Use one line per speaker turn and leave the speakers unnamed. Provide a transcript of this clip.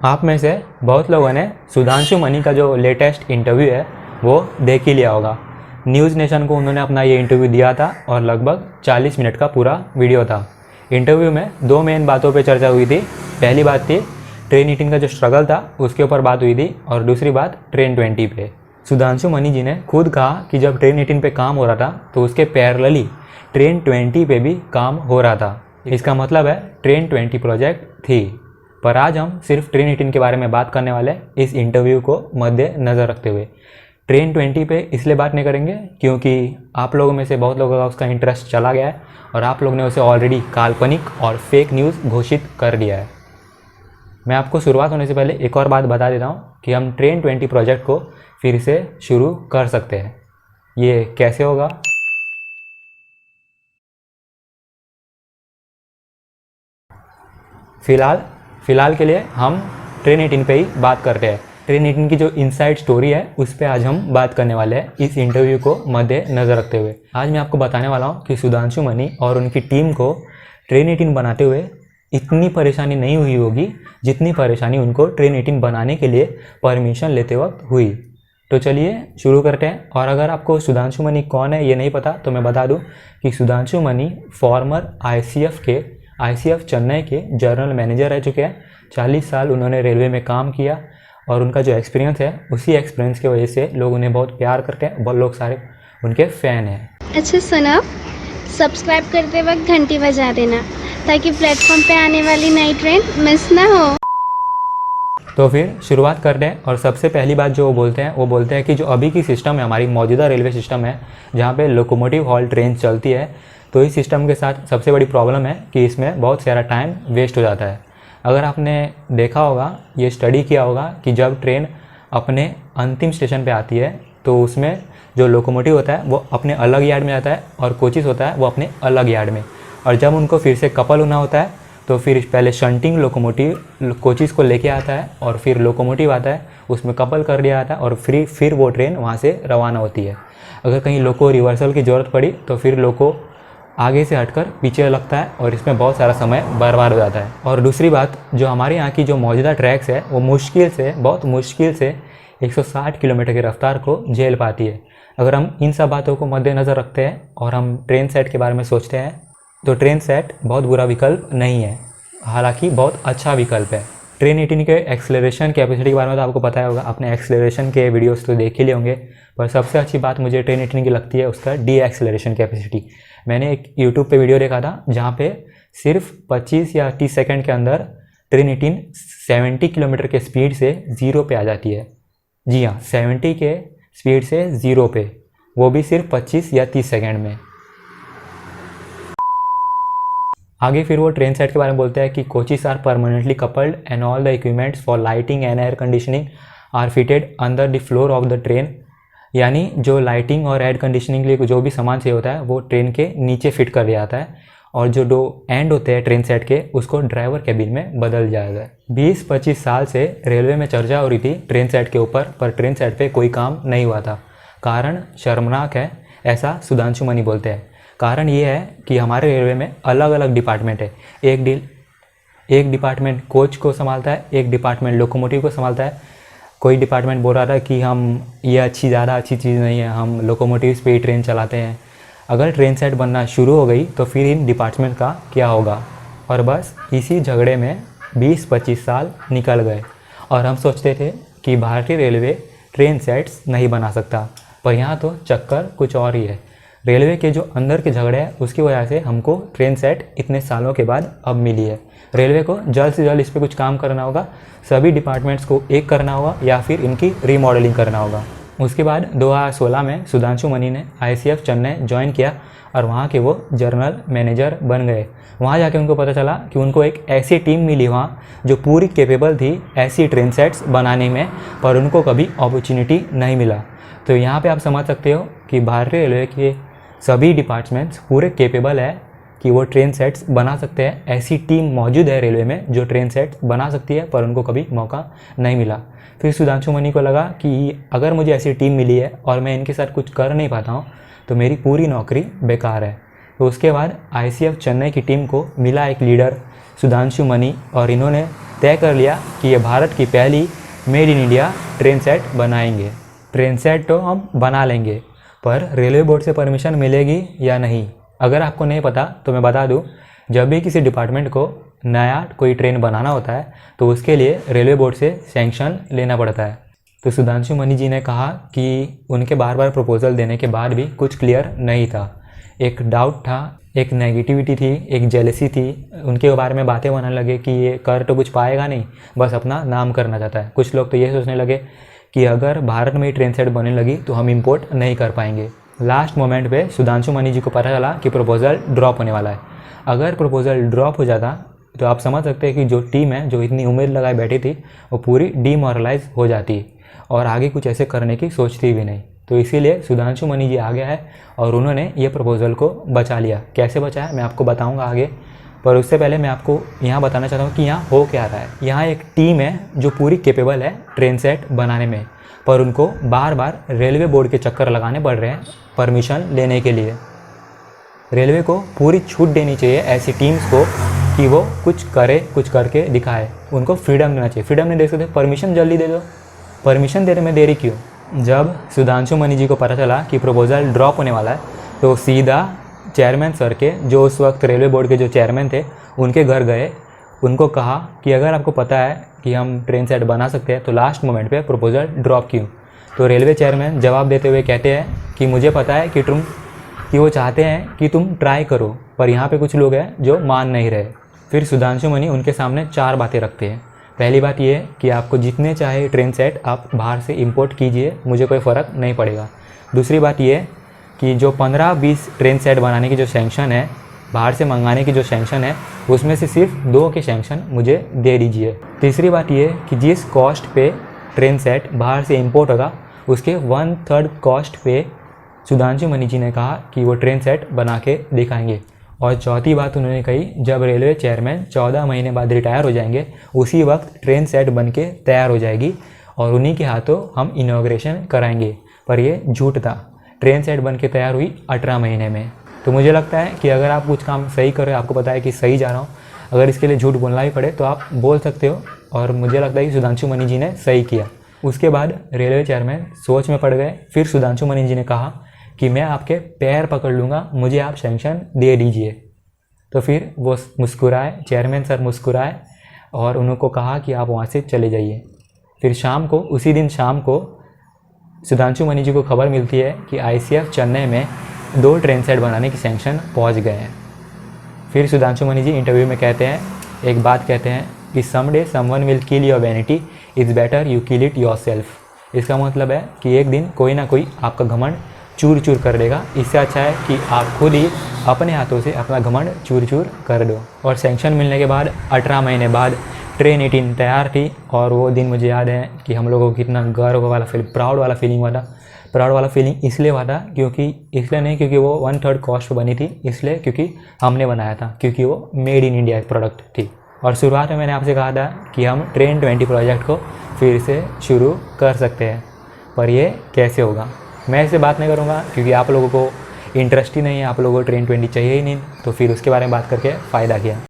आप में से बहुत लोगों ने सुधांशु मनी का जो लेटेस्ट इंटरव्यू है वो देख ही लिया होगा। न्यूज़ नेशन को उन्होंने अपना ये इंटरव्यू दिया था और लगभग 40 मिनट का पूरा वीडियो था। इंटरव्यू में दो मेन बातों पे चर्चा हुई थी। पहली बात थी ट्रेन 18 का जो स्ट्रगल था उसके ऊपर बात हुई थी, और दूसरी बात ट्रेन 20 पे। सुधांशु मनी जी ने खुद कहा कि जब ट्रेन 18 पे काम हो रहा था तो उसके पैरेलली ट्रेन 20 पे भी काम हो रहा था। इसका मतलब है ट्रेन 20 प्रोजेक्ट थी। पर आज हम सिर्फ ट्रेन 18 के बारे में बात करने वाले इस इंटरव्यू को मद्देनज़र रखते हुए। ट्रेन 20 पे इसलिए बात नहीं करेंगे क्योंकि आप लोगों में से बहुत लोगों का उसका इंटरेस्ट चला गया है और आप लोग ने उसे ऑलरेडी काल्पनिक और फेक न्यूज़ घोषित कर दिया है। मैं आपको शुरुआत होने से पहले एक और बात बता देता हूँ कि हम ट्रेन 20 प्रोजेक्ट को फिर से शुरू कर सकते हैं। ये कैसे होगा? फ़िलहाल के लिए हम ट्रेन 18 पे ही बात करते हैं। ट्रेन 18 की जो इनसाइड स्टोरी है उस पर आज हम बात करने वाले हैं इस इंटरव्यू को मद्देनज़र रखते हुए। आज मैं आपको बताने वाला हूँ कि सुधांशु मनी और उनकी टीम को ट्रेन 18 बनाते हुए इतनी परेशानी नहीं हुई होगी जितनी परेशानी उनको ट्रेन 18 बनाने के लिए परमिशन लेते वक्त हुई। तो चलिए शुरू करते हैं। और अगर आपको सुधांशु मनी कौन है ये नहीं पता तो मैं बता दूं कि Sudhanshu money farmer ICF Chennai के जनरल मैनेजर रह चुके हैं। 40 साल उन्होंने रेलवे में काम किया और उनका जो एक्सपीरियंस है उसी एक्सपीरियंस की वजह से लोग उन्हें बहुत प्यार करते हैं, बहुत लोग सारे उनके फ़ैन हैं।
अच्छा सुनो, सब्सक्राइब करते वक्त घंटी बजा देना ताकि प्लेटफॉर्म पे आने वाली नई ट्रेन मिस ना हो।
तो फिर शुरुआत करते हैं। और सबसे पहली बात जो वो बोलते हैं कि जो अभी की सिस्टम है, हमारी मौजूदा रेलवे सिस्टम है जहाँ पे लोकोमोटिव हॉल्ट ट्रेन चलती है, तो इस सिस्टम के साथ सबसे बड़ी प्रॉब्लम है कि इसमें बहुत सारा टाइम वेस्ट हो जाता है। अगर आपने देखा होगा, ये स्टडी किया होगा कि जब ट्रेन अपने अंतिम स्टेशन पे आती है तो उसमें जो लोकोमोटिव होता है वो अपने अलग यार्ड में जाता है और कोचेस होता है वो अपने अलग यार्ड में। और जब उनको फिर से कपल होना होता है तो फिर पहले शंटिंग लोकोमोटिव कोचेस को लेके आता है और फिर लोकोमोटिव आता है, उसमें कपल कर दिया जाता है और फिर वो ट्रेन वहाँ से रवाना होती है। अगर कहीं लोको रिवर्सल की ज़रूरत पड़ी तो फिर लोको आगे से हटकर पीछे लगता है और इसमें बहुत सारा समय बर्बाद हो जाता है। और दूसरी बात, जो हमारे यहाँ की जो मौजूदा ट्रैक्स है वो बहुत मुश्किल से 160 किलोमीटर की रफ्तार को झेल पाती है। अगर हम इन सब बातों को मद्देनज़र रखते हैं और हम ट्रेन सेट के बारे में सोचते हैं तो ट्रेन सेट बहुत बुरा विकल्प नहीं है, हालांकि बहुत अच्छा विकल्प है। ट्रेन 18 के एक्सेलरेशन कैपेसिटी के बारे में तो आपको पता ही होगा, आपने एक्सेलरेशन के वीडियोस तो देख ही लिए होंगे। पर सबसे अच्छी बात मुझे ट्रेन 18 की लगती है उसका डी एक्सेलरेशन कैपेसिटी। मैंने एक यूट्यूब पे वीडियो देखा था जहाँ पे सिर्फ 25 या 30 सेकंड के अंदर ट्रेन 18 70 किलोमीटर के स्पीड से 0 पे आ जाती है। जी हाँ, 70 के स्पीड से 0 पे, वो भी सिर्फ 25 या 30 सेकंड में। आगे फिर वो ट्रेन सेट के बारे में बोलते हैं कि coaches are permanently coupled and all the equipments for lighting and air conditioning are fitted under the floor of the train. यानी जो लाइटिंग और एयर कंडीशनिंग के लिए जो भी सामान चाहिए होता है वो ट्रेन के नीचे फिट कर दिया जाता है, और जो दो एंड होते हैं ट्रेन सेट के उसको ड्राइवर कैबिन में बदल जाएगा। 20-25 साल से रेलवे में चर्चा हो रही थी ट्रेन सेट के ऊपर, पर ट्रेन सेट पे कोई काम नहीं हुआ था। कारण शर्मनाक है, ऐसा सुधांशु मनी बोलते हैं। कारण ये है कि हमारे रेलवे में अलग अलग डिपार्टमेंट है। एक डिपार्टमेंट कोच को संभालता है, एक डिपार्टमेंट लोकोमोटिव को संभालता है। कोई डिपार्टमेंट बोल रहा था कि हम ये ज़्यादा अच्छी चीज़ नहीं है, हम लोकोमोटिव पे ही ट्रेन चलाते हैं। अगर ट्रेन सेट बनना शुरू हो गई तो फिर इन डिपार्टमेंट का क्या होगा? और बस इसी झगड़े में 20-25 साल निकल गए और हम सोचते थे कि भारतीय रेलवे ट्रेन सेट्स नहीं बना सकता, पर यहाँ तो चक्कर कुछ और ही है। रेलवे के जो अंदर के झगड़े हैं उसकी वजह से हमको ट्रेन सेट इतने सालों के बाद अब मिली है। रेलवे को जल्द से जल्द इस पर कुछ काम करना होगा, सभी डिपार्टमेंट्स को एक करना होगा या फिर इनकी रीमॉडलिंग करना होगा। उसके बाद 2016 में सुधांशु मनी ने आईसीएफ चेन्नई ज्वाइन किया और वहाँ के वो जनरल मैनेजर बन गए। वहाँ जाके उनको पता चला कि उनको एक ऐसी टीम मिली वहाँ जो पूरी कैपेबल थी ऐसी ट्रेन सेट्स बनाने में, पर उनको कभी अपॉर्चुनिटी नहीं मिला। तो यहाँ पे आप समझ सकते हो कि भारतीय रेलवे के सभी डिपार्टमेंट्स पूरे कैपेबल है कि वो ट्रेन सेट्स बना सकते हैं। ऐसी टीम मौजूद है रेलवे में जो ट्रेन सेट्स बना सकती है, पर उनको कभी मौका नहीं मिला। फिर सुधांशु मनी को लगा कि अगर मुझे ऐसी टीम मिली है और मैं इनके साथ कुछ कर नहीं पाता हूँ तो मेरी पूरी नौकरी बेकार है। तो उसके बाद आईसीएफ चेन्नई की टीम को मिला एक लीडर सुधांशु मनी और इन्होंने तय कर लिया कि ये भारत की पहली made in India train set बनाएंगे। ट्रेन सेट तो हम बना लेंगे, पर रेलवे बोर्ड से परमिशन मिलेगी या नहीं। अगर आपको नहीं पता तो मैं बता दूं, जब भी किसी डिपार्टमेंट को नया कोई ट्रेन बनाना होता है तो उसके लिए रेलवे बोर्ड से सैंक्शन लेना पड़ता है। तो सुधांशु मनी जी ने कहा कि उनके बार बार प्रपोजल देने के बाद भी कुछ क्लियर नहीं था। एक डाउट था, एक नेगेटिविटी थी, एक जेलसी थी। उनके बारे में बातें बनाने लगे कि ये कर तो कुछ पाएगा नहीं, बस अपना नाम करना चाहता है। कुछ लोग तो ये सोचने लगे कि अगर भारत में ही ट्रेन सेट बनने लगी तो हम इंपोर्ट नहीं कर पाएंगे। लास्ट मोमेंट पे सुधांशु मनी जी को पता चला कि प्रपोज़ल ड्रॉप होने वाला है। अगर प्रपोज़ल ड्रॉप हो जाता तो आप समझ सकते हैं कि जो टीम है, जो इतनी उम्मीद लगाए बैठी थी, वो पूरी डीमोरलाइज हो जाती और आगे कुछ ऐसे करने की सोचती भी नहीं। तो इसीलिए सुधांशु मनी जी आ गया है और उन्होंने ये प्रपोज़ल को बचा लिया। कैसे बचाया मैं आपको बताऊंगा आगे, पर उससे पहले मैं आपको यहाँ बताना चाहता हूँ कि यहाँ हो क्या रहा है। यहाँ एक टीम है जो पूरी कैपेबल है ट्रेन सेट बनाने में, पर उनको बार बार रेलवे बोर्ड के चक्कर लगाने पड़ रहे हैं परमिशन लेने के लिए। रेलवे को पूरी छूट देनी चाहिए ऐसी टीम्स को कि वो कुछ करे, कुछ करके दिखाए। उनको फ्रीडम देना चाहिए। फ्रीडम नहीं दे सकते, परमिशन जल्दी दे दो। परमिशन देने में देरी क्यों? जब सुधांशु मनी जी को पता चला कि प्रपोज़ल ड्रॉप होने वाला है तो सीधा चेयरमैन सर के, जो उस वक्त रेलवे बोर्ड के जो चेयरमैन थे, उनके घर गए। उनको कहा कि अगर आपको पता है कि हम ट्रेन सेट बना सकते हैं तो लास्ट मोमेंट पे प्रपोज़ल ड्रॉप क्यों? तो रेलवे चेयरमैन जवाब देते हुए कहते हैं कि मुझे पता है कि वो चाहते हैं कि तुम ट्राई करो, पर यहाँ पे कुछ लोग हैं जो मान नहीं रहे। फिर सुधांशु मनी उनके सामने 4 बातें रखते हैं। पहली बात ये कि आपको जितने चाहे ट्रेन सेट आप बाहर से इंपोर्ट कीजिए, मुझे कोई फ़र्क नहीं पड़ेगा। दूसरी बात ये कि जो 15-20 ट्रेन सेट बनाने की जो सैंक्शन है, बाहर से मंगाने की जो सैंक्शन है, उसमें से सिर्फ 2 के सैंक्शन मुझे दे दीजिए। तीसरी बात ये कि जिस कॉस्ट पे ट्रेन सेट बाहर से इंपोर्ट होगा उसके 1/3 कॉस्ट पे सुधांशु मनी जी ने कहा कि वो ट्रेन सेट बना के दिखाएंगे। और चौथी बात उन्होंने कही, जब रेलवे चेयरमैन 14 महीने बाद रिटायर हो जाएंगे उसी वक्त ट्रेन सेट बन के तैयार हो जाएगी और उन्हीं के हाथों हम इनॉग्रेशन कराएंगे। पर ये झूठ था। ट्रेन सेट बन के तैयार हुई 18 महीने में। तो मुझे लगता है कि अगर आप कुछ काम सही कर रहे हो, आपको पता है कि सही जा रहा हूँ, अगर इसके लिए झूठ बोलना भी पड़े तो आप बोल सकते हो। और मुझे लगता है कि सुधांशु मनी जी ने सही किया। उसके बाद रेलवे चेयरमैन सोच में पड़ गए। फिर सुधांशु मनी जी ने कहा कि मैं आपके पैर पकड़ लूँगा, मुझे आप सैंक्शन दे दीजिए। तो फिर वो मुस्कुराए, चेयरमैन सर मुस्कुराए और उनको कहा कि आप वहाँ से चले जाइए। फिर शाम को, उसी दिन शाम को सुधांशु मनी जी को खबर मिलती है कि ICF चेन्नई में 2 ट्रेन सेट बनाने की सैंक्शन पहुँच गए हैं। फिर सुधांशु मनी जी इंटरव्यू में कहते हैं, एक बात कहते हैं कि someday someone will kill your vanity, is better you kill it yourself. इसका मतलब है कि एक दिन कोई ना कोई आपका घमंड चूर चूर कर देगा। इससे अच्छा है कि आप खुद ही अपने हाथों से अपना घमंड चूर चूर कर दो। और सैंक्शन मिलने के बाद 18 महीने बाद ट्रेन 18 तैयार थी। और वो दिन मुझे याद है कि हम लोगों को कितना गर्व वाला प्राउड वाला फीलिंग हुआ था। प्राउड वाला फीलिंग इसलिए हुआ था इसलिए नहीं क्योंकि वो 1/3 कॉस्ट पर बनी थी, इसलिए क्योंकि हमने बनाया था, क्योंकि वो मेड इन इंडिया प्रोडक्ट थी। और शुरुआत में मैंने आपसे कहा था कि हम ट्रेन 20 प्रोजेक्ट को फिर से शुरू कर सकते हैं, पर ये कैसे होगा मैं इससे बात नहीं करूँगा क्योंकि आप लोगों को इंटरेस्ट ही नहीं है, आप लोगों को ट्रेन 20 चाहिए ही नहीं, तो फिर उसके बारे में बात करके फ़ायदा किया।